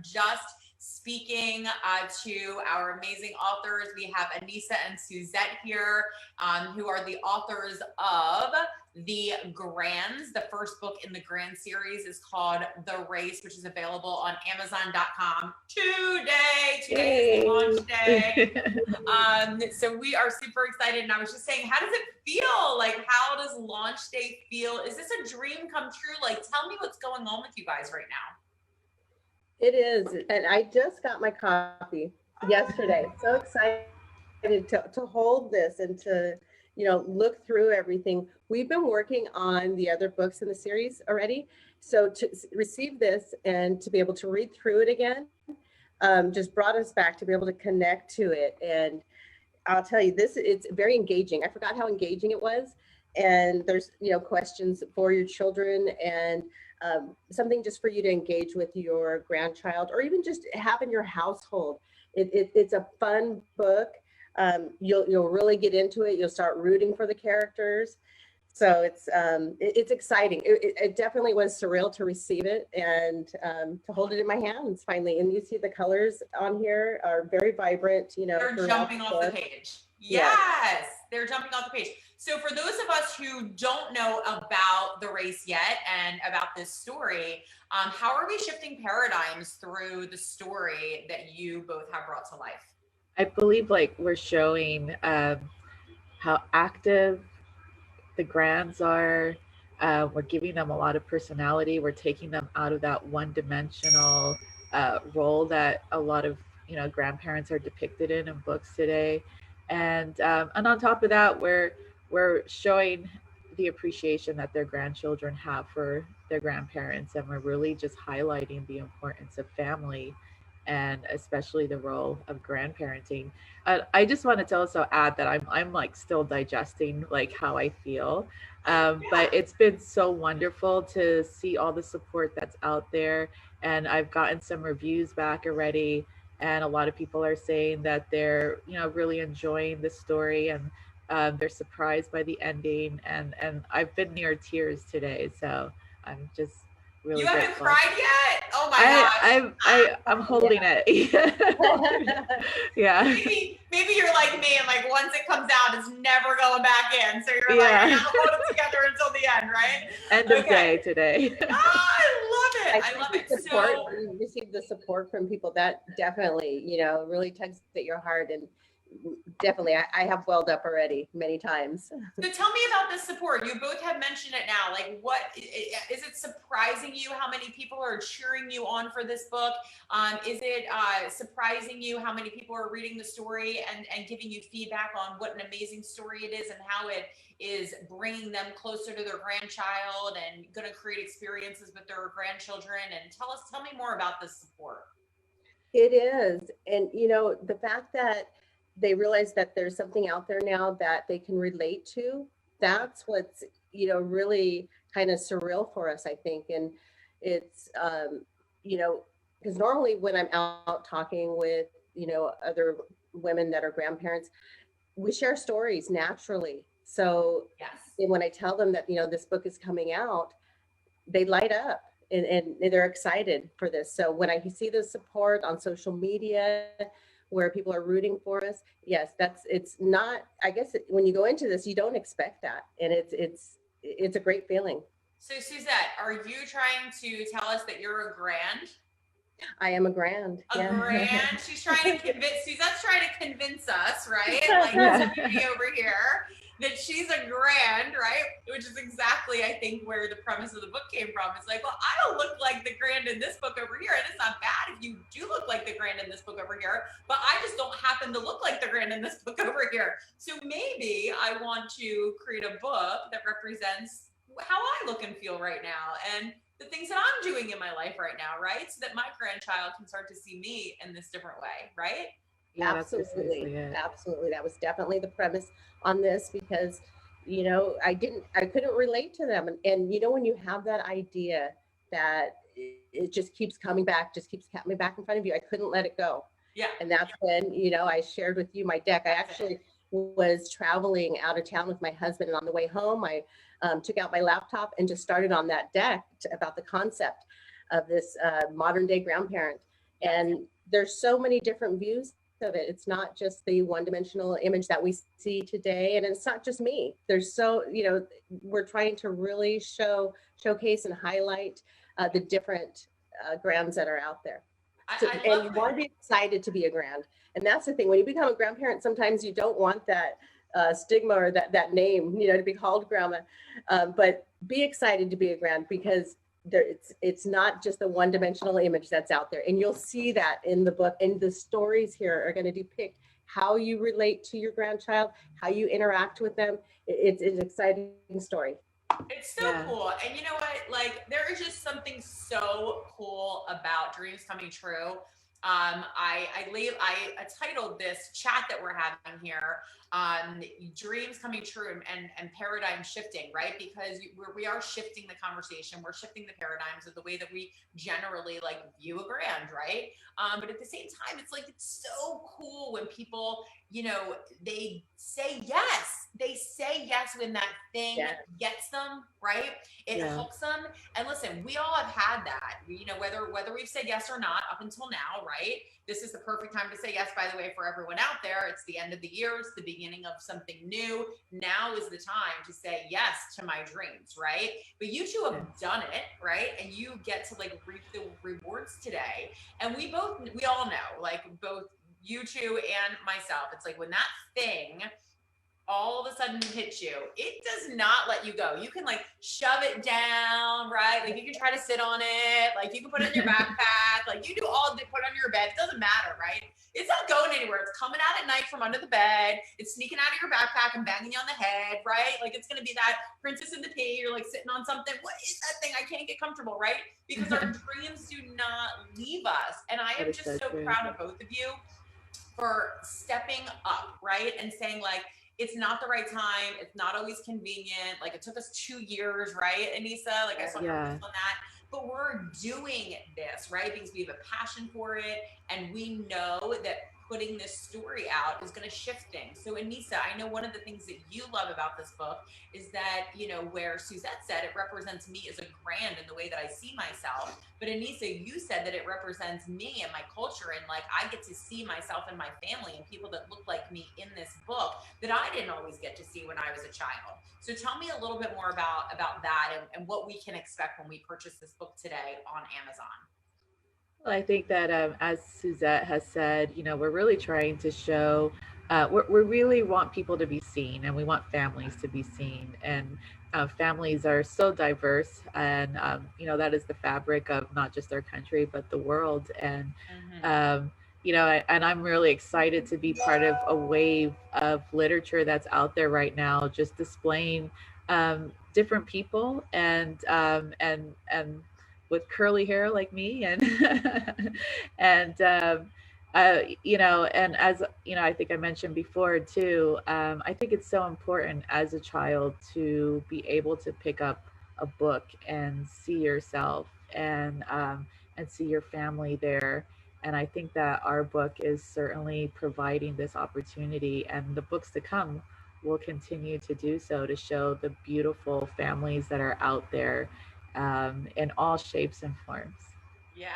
just speaking to our amazing authors. We have Anisa and Suzette here, who are the authors of The Grands. The first book in the Grand series is called The Race, which is available on Amazon.com today. Today is the launch day. So we are super excited. And I was just saying, how does it feel? Like, how does launch day feel? Is this a dream come true? Like, tell me what's going on with you guys right now. It is, and I just got my copy yesterday. So excited to hold this and to, look through everything. We've been working on the other books in the series already. So to receive this and to be able to read through it again, just brought us back to be able to connect to it. And I'll tell you, it's very engaging. I forgot how engaging it was. And there's, questions for your children and something just for you to engage with your grandchild or even just have in your household. It's a fun book. You'll really get into it. You'll start rooting for the characters. So it's exciting. It definitely was surreal to receive it and to hold it in my hands finally. And you see the colors on here are very vibrant. They're jumping off the page. Yes, they're jumping off the page. So for those of us who don't know about The Race yet and about this story, how are we shifting paradigms through the story that you both have brought to life? I believe we're showing how active the grands are. We're giving them a lot of personality. We're taking them out of that one-dimensional role that a lot of grandparents are depicted in books today. And on top of that, we're showing the appreciation that their grandchildren have for their grandparents, and we're really just highlighting the importance of family and especially the role of grandparenting. I just want to also add that I'm still digesting how I feel, but it's been so wonderful to see all the support that's out there, and I've gotten some reviews back already, and a lot of people are saying that they're really enjoying the story, and they're surprised by the ending, and I've been near tears today, so I'm just really You grateful. haven't cried yet? Oh my gosh. I'm holding it. Yeah. Maybe you're like me, and once it comes out, it's never going back in. So you're I gotta hold it together until the end, right? End of day today. I love it. You receive the support from people that definitely, really tugs at your heart, and definitely I have welled up already many times. So tell me about this support. You both have mentioned it now. What is it surprising you how many people are cheering you on for this book? Is it surprising you how many people are reading the story and giving you feedback on what an amazing story it is and how it is bringing them closer to their grandchild and going to create experiences with their grandchildren? And tell me more about this support. It is. And the fact that they realize that there's something out there now that they can relate to. That's what's, really kind of surreal for us, I think. And it's, because normally when I'm out talking with, other women that are grandparents, we share stories naturally. So yes. And when I tell them that, this book is coming out, they light up and they're excited for this. So when I see the support on social media, where people are rooting for us, yes, it's not, I guess when you go into this, you don't expect that. And it's a great feeling. So Suzette, are you trying to tell us that you're a grand? I am a grand. Grand. She's trying to Suzette's trying to convince us, right? This beauty over here, that she's a grand, right? Which is exactly, I think, where the premise of the book came from. It's well, I don't look like the grand in this book over here. And it's not bad if you do look like the grand in this book over here, but I just don't happen to look like the grand in this book over here. So maybe I want to create a book that represents how I look and feel right now and the things that I'm doing in my life right now, right? So that my grandchild can start to see me in this different way, right? Yeah, absolutely. Absolutely. That was definitely the premise on this because, I couldn't relate to them. And when you have that idea that it just keeps coming back in front of you, I couldn't let it go. Yeah. And that's when, I shared with you my deck. I actually was traveling out of town with my husband, and on the way home, I took out my laptop and just started on that deck about the concept of this modern day grandparent. And there's so many different views of it. It's not just the one-dimensional image that we see today, and it's not just me. There's so, we're trying to really showcase and highlight the different grands that are out there. And you want to be excited to be a grand. And that's the thing, when you become a grandparent, sometimes you don't want that stigma or that name, to be called grandma. But be excited to be a grand, because it's not just the one-dimensional image that's out there. And you'll see that in the book, and the stories here are going to depict how you relate to your grandchild, how you interact with them. It's an exciting story. It's so cool. And you know what? Like, there is just something so cool about dreams coming true. I titled this chat that we're having here, dreams coming true and paradigm shifting, right? Because we are shifting the conversation. We're shifting the paradigms of the way that we generally like view a grand, right? But at the same time, it's like, it's so cool when people, they say yes. They say yes when that thing gets them, right? It hooks them. And listen, we all have had that, whether we've said yes or not up until now, right? This is the perfect time to say yes, by the way, for everyone out there. It's the end of the year. It's the beginning of something new. Now is the time to say yes to my dreams, right? But you two have done it, right? And you get to like reap the rewards today. And we all know, like both you two and myself, it's like when that thing all of a sudden hits you, it does not let you go. You can like shove it down, right? Like you can try to sit on it, like you can put it in your backpack, like you do all the put it under your bed. It doesn't matter, right? It's not going anywhere. It's coming out at night from under the bed. It's sneaking out of your backpack and banging you on the head, right? Like it's gonna be that Princess in the Pea. You're like sitting on something. What is that thing? I can't get comfortable, right? Because our dreams do not leave us. And I am just so proud of both of you for stepping up, right? And saying like, it's not the right time. It's not always convenient. Like it took us 2 years, right, Anisa? Like I saw her on that. But we're doing this, right? Because we have a passion for it. And we know that putting this story out is going to shift things. So Anisa, I know one of the things that you love about this book is that, where Suzette said it represents me as a grand in the way that I see myself. But Anisa, you said that it represents me and my culture. And like, I get to see myself and my family and people that look like me in this book that I didn't always get to see when I was a child. So tell me a little bit more about that and what we can expect when we purchase this book today on Amazon. Well, I think that as Suzette has said, we're really trying to show, we really want people to be seen, and we want families to be seen. And families are so diverse, and that is the fabric of not just our country but the world. And and I'm really excited to be part of a wave of literature that's out there right now, just displaying different people and with curly hair like me, and and and as I think I mentioned before too, I think it's so important as a child to be able to pick up a book and see yourself and see your family there. And I think that our book is certainly providing this opportunity, and the books to come will continue to do so, to show the beautiful families that are out there in all shapes and forms. Yes,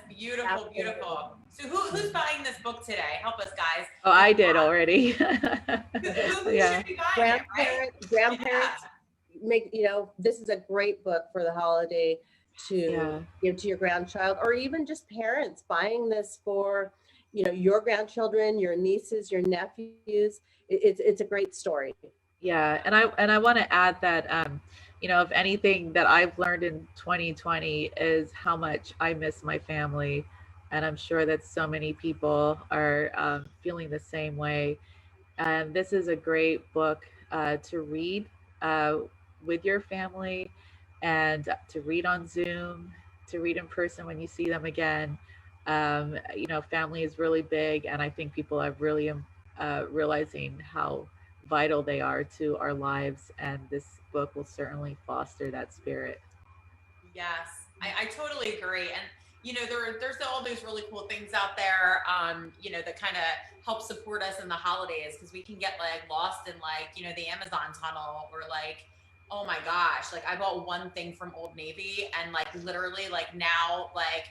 beautiful, beautiful. So who's buying this book today? Help us, guys. Oh, I did already. Who should be buying it, right? Grandparents, this is a great book for the holiday to give to your grandchild, or even just parents buying this for, your grandchildren, your nieces, your nephews. It's a great story. Yeah, and I want to add that if anything that I've learned in 2020 is how much I miss my family, and I'm sure that so many people are feeling the same way. And this is a great book to read with your family, and to read on Zoom, to read in person when you see them again. Family is really big, and I think people are really realizing how vital they are to our lives, and this book will certainly foster that spirit. Yes, I totally agree. And there's all those really cool things out there that kind of help support us in the holidays, because we can get like lost in like the Amazon tunnel, or like, oh my gosh, like I bought one thing from Old Navy, and like literally like now like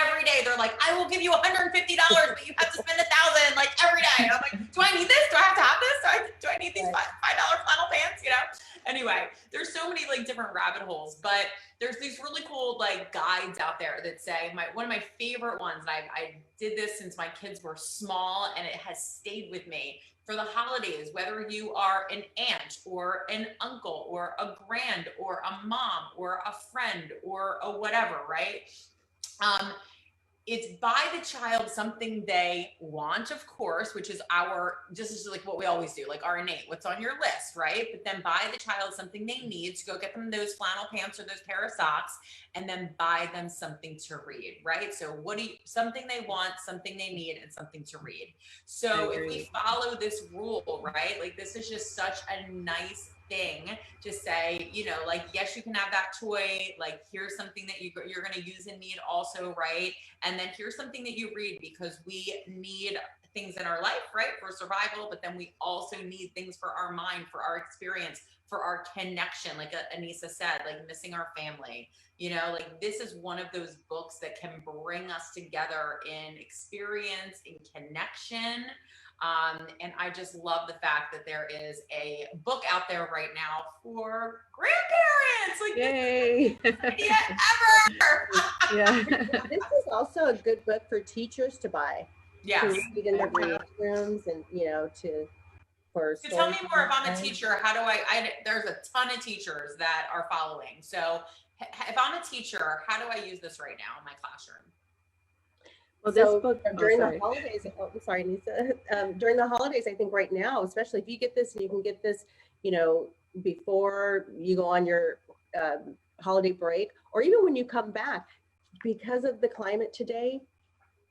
every day. They're like, I will give you $150, but you have to spend $1,000 like every day. And I'm like, do I need this? Do I have to have this? Do I need these $5 flannel pants? You know? Anyway, there's so many like different rabbit holes, but there's these really cool like guides out there that say one of my favorite ones, and I did this since my kids were small and it has stayed with me for the holidays, whether you are an aunt or an uncle or a grand or a mom or a friend or a whatever, right? It's buy the child something they want, of course, which is just is like what we always do, like our innate, what's on your list, right? But then buy the child something they need to go get them those flannel pants or those pair of socks, and then buy them something to read, right? So something they want, something they need, and something to read. So if we follow this rule, right, like this is just such a nice thing to say, you know, like, yes, you can have that toy, like here's something that you're going to use and need also, right? And then here's something that you read, because we need things in our life, right, for survival, but then we also need things for our mind, for our experience, for our connection, like Anisa said, like missing our family, you know, like this is one of those books that can bring us together in experience, in connection. And I just love the fact that there is a book out there right now for grandparents. Like, yay! This is the best idea ever. This is also a good book for teachers to buy. Yes. To read in their classrooms, and you know, so tell me more. If I'm a teacher, how do I there's a ton of teachers that are following. So if I'm a teacher, how do I use this right now in my classroom? Well, this book during the holidays. Oh, I'm sorry, Anisa. During the holidays, I think right now, especially if you get this, and you can get this, you know, before you go on your holiday break, or even when you come back, because of the climate today,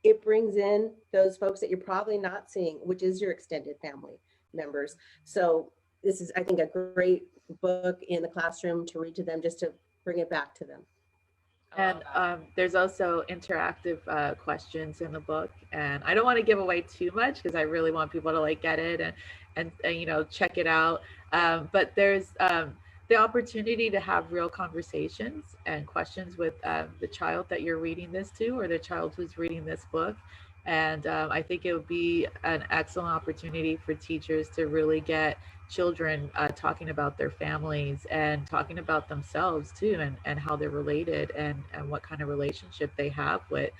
it brings in those folks that you're probably not seeing, which is your extended family members. So this is, I think, a great book in the classroom to read to them, just to bring it back to them. And there's also interactive questions in the book, and I don't want to give away too much because I really want people to like get it and you know, check it out. But there's the opportunity to have real conversations and questions with the child that you're reading this to, or the child who's reading this book. And I think it would be an excellent opportunity for teachers to really get children talking about their families and talking about themselves too, and how they're related, and what kind of relationship they have with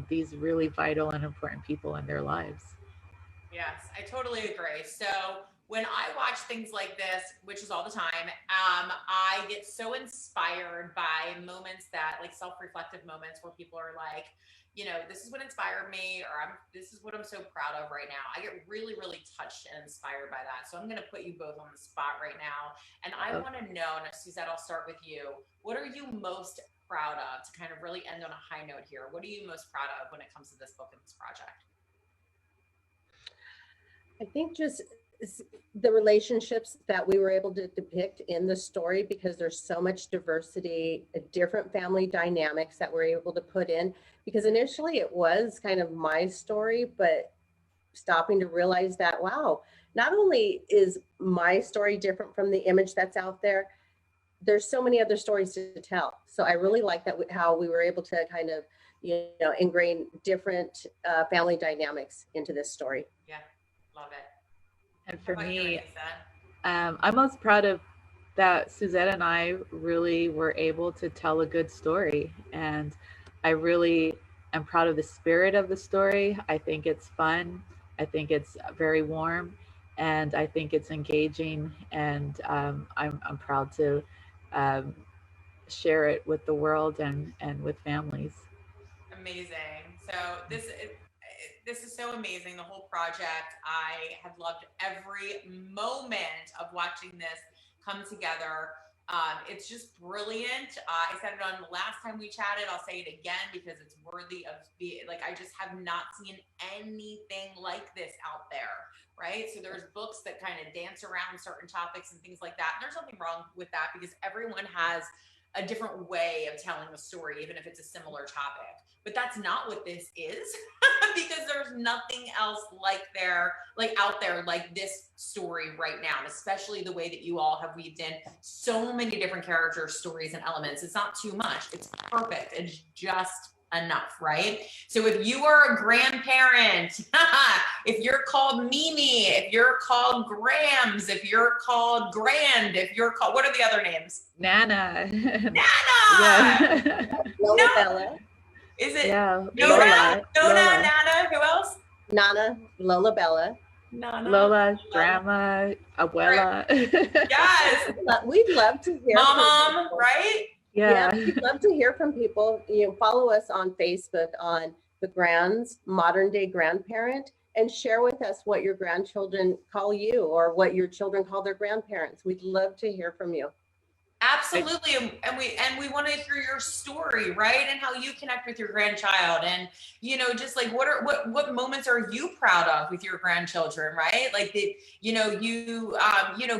these really vital and important people in their lives. Yes, I totally agree. So when I watch things like this, which is all the time, I get so inspired by moments that, like, self-reflective moments where people are like, you know, this is what inspired me, or this is what I'm so proud of right now. I get really, really touched and inspired by that. So I'm going to put you both on the spot right now. And I want to know, and Suzette, I'll start with you. What are you most proud of, to kind of really end on a high note here? What are you most proud of when it comes to this book and this project? I think just the relationships that we were able to depict in the story, because there's so much diversity, different family dynamics that we're able to put in, because initially it was kind of my story, but stopping to realize that, wow, not only is my story different from the image that's out there, there's so many other stories to tell. So I really like that, how we were able to kind of, you know, ingrain different family dynamics into this story. Yeah, love it. And for me, I'm most proud of that Suzette and I really were able to tell a good story. And I really am proud of the spirit of the story. I think it's fun. I think it's very warm. And I think it's engaging. And I'm proud to share it with the world and with families. Amazing. So this is so amazing, the whole project. I have loved every moment of watching this come together. It's just brilliant. I said it on the last time we chatted. I'll say it again because it's worthy of I just have not seen anything like this out there, right? So there's books that kind of dance around certain topics and things like that. And there's nothing wrong with that, because everyone has a different way of telling a story, even if it's a similar topic. But that's not what this is, because there's nothing else out there like this story right now, and especially the way that you all have weaved in so many different characters, stories, and elements. It's not too much. It's perfect. It's just enough, right? So if you are a grandparent, if you're called Mimi, if you're called Grams, if you're called Grand, if you're called, what are the other names? Nana. Nana! Yeah. Lola No. Bella, Is it Yeah. Nona? Lola. Nana, who else? Nana, Lola Bella. Nana. Lola, grandma, abuela. Yes. We'd love to hear from Mom, people. right? Yeah, we'd love to hear from people. Follow us on Facebook on the Grands Modern Day Grandparent, and share with us what your grandchildren call you or what your children call their grandparents. We'd love to hear from you. Absolutely. And we want to hear your story, right? And how you connect with your grandchild, and just like what moments are you proud of with your grandchildren, right? Like you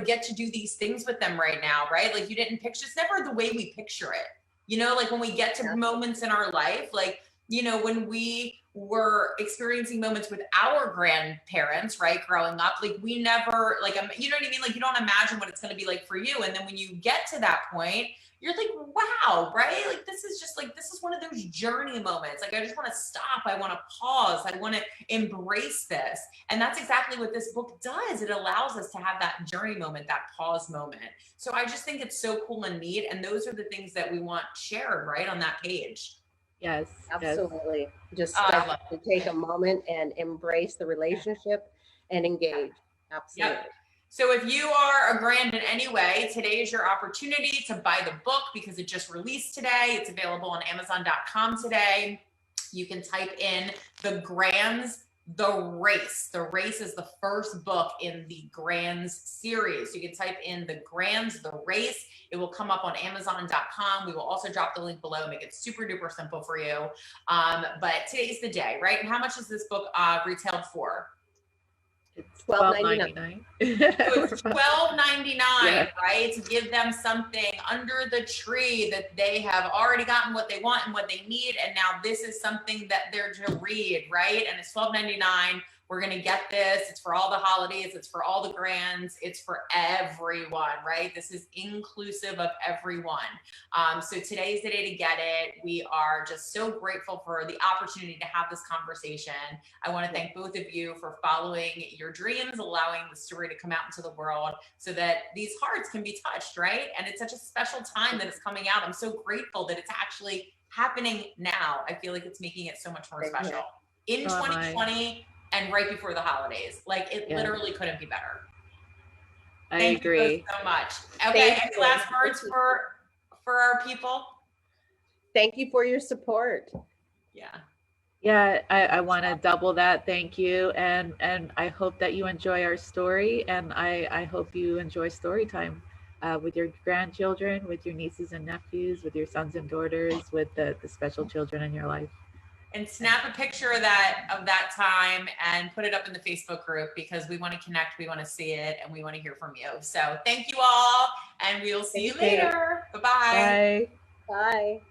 get to do these things with them right now, right? Like you didn't picture, it's never the way we picture it. Like when we get to moments in our life, like when we were experiencing moments with our grandparents, right, growing up, like we never, like, you know what I mean? Like you don't imagine what it's going to be like for you. And then when you get to that point, you're like, wow, right? Like this is one of those journey moments. Like I just want to stop. I want to pause. I want to embrace this. And that's exactly what this book does. It allows us to have that journey moment, that pause moment. So I just think it's so cool and neat. And those are the things that we want shared right on that page. Yes, absolutely. Just stop to take a moment and embrace the relationship and engage. Absolutely. Yep. So if you are a grand in any way, today is your opportunity to buy the book because it just released today. It's available on Amazon.com today. You can type in The Grands, The Race. The Race is the first book in the Grands series. You can type in The Grands, The Race. It will come up on Amazon.com. We will also drop the link below, make it super duper simple for you. But today's the day, right? And how much is this book retailed for? It's $12.99. So it's $12.99, Yeah. right? To give them something under the tree that they have already gotten what they want and what they need. And now this is something that they're to read, right? And it's $12.99. We're going to get this. It's for all the holidays. It's for all the grands. It's for everyone, right? This is inclusive of everyone. So today's the day to get it. We are just so grateful for the opportunity to have this conversation. I want to thank both of you for following your dreams, allowing the story to come out into the world so that these hearts can be touched, right? And it's such a special time that it's coming out. I'm so grateful that it's actually happening now. I feel like it's making it so much more special. In 2020, and right before the holidays. Like it literally couldn't be better. I agree. You so much. Okay, any last words for our people? Thank you for your support. Yeah, I want to double that. Thank you. And I hope that you enjoy our story, and I hope you enjoy story time with your grandchildren, with your nieces and nephews, with your sons and daughters, with the special children in your life. And snap a picture of that time and put it up in the Facebook group because we want to connect, we want to see it, and we want to hear from you. So thank you all, and we will see you later. Bye-bye. Bye. Bye.